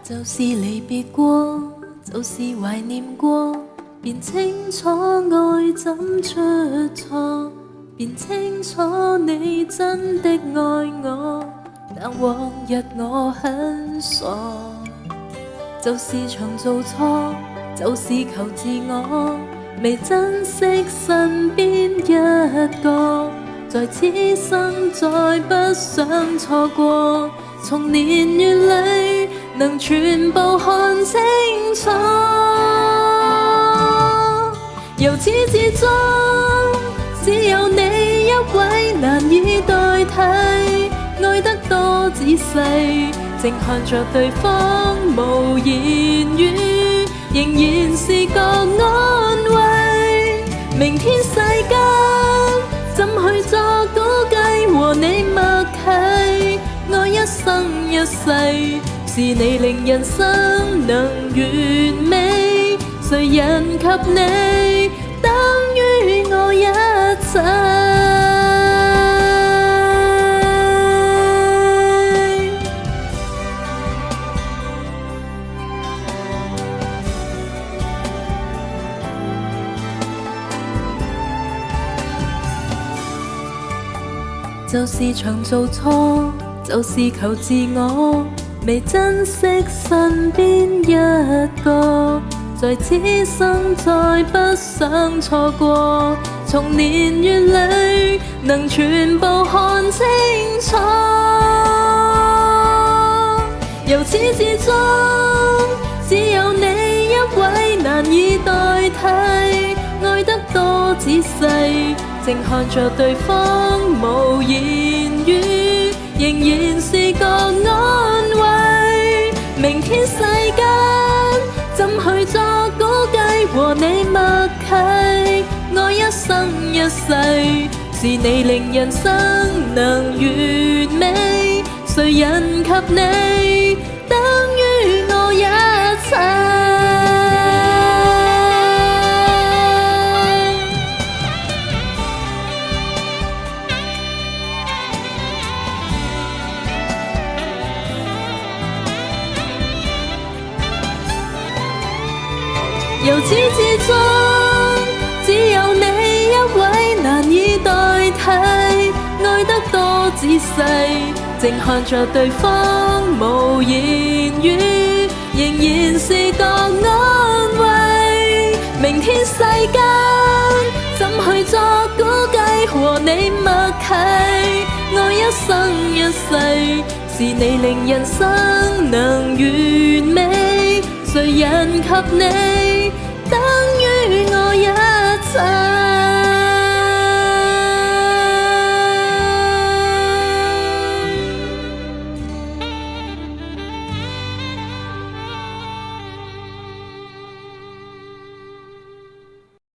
就是離別過，就是懷念過，便清楚愛怎出錯，便清楚你真的愛我，但往日我很傻。就是常做錯，就是求自我，未珍惜身邊一個，在此生再不想錯過，從年月裏能全部看清楚，由始至終只有你一位難以代替，愛得多仔細，靜看着對方無言語，仍然是個安慰。明天世間怎去作估計和你默契，愛一生一世，是你令人生能完美，誰人及你等於我一切。就是常做錯，就是求自我，未珍惜身邊一個，在此生再不想錯過，從年月裏能全部看清楚，由始至終只有你一位難以代替，愛得多仔細，靜看着對方無言語，仍然是個安慰。明天世間怎去作估計和你默契，愛一生一世，是你令人生能完美，誰人及你等於我一切。由始至終只有你一位難以代替，愛得多仔細，靜看着對方無言語，仍然是個安慰。明天世間怎去作估計和你默契，愛一生一世，是你令人生能完美，誰人及你等於我一切。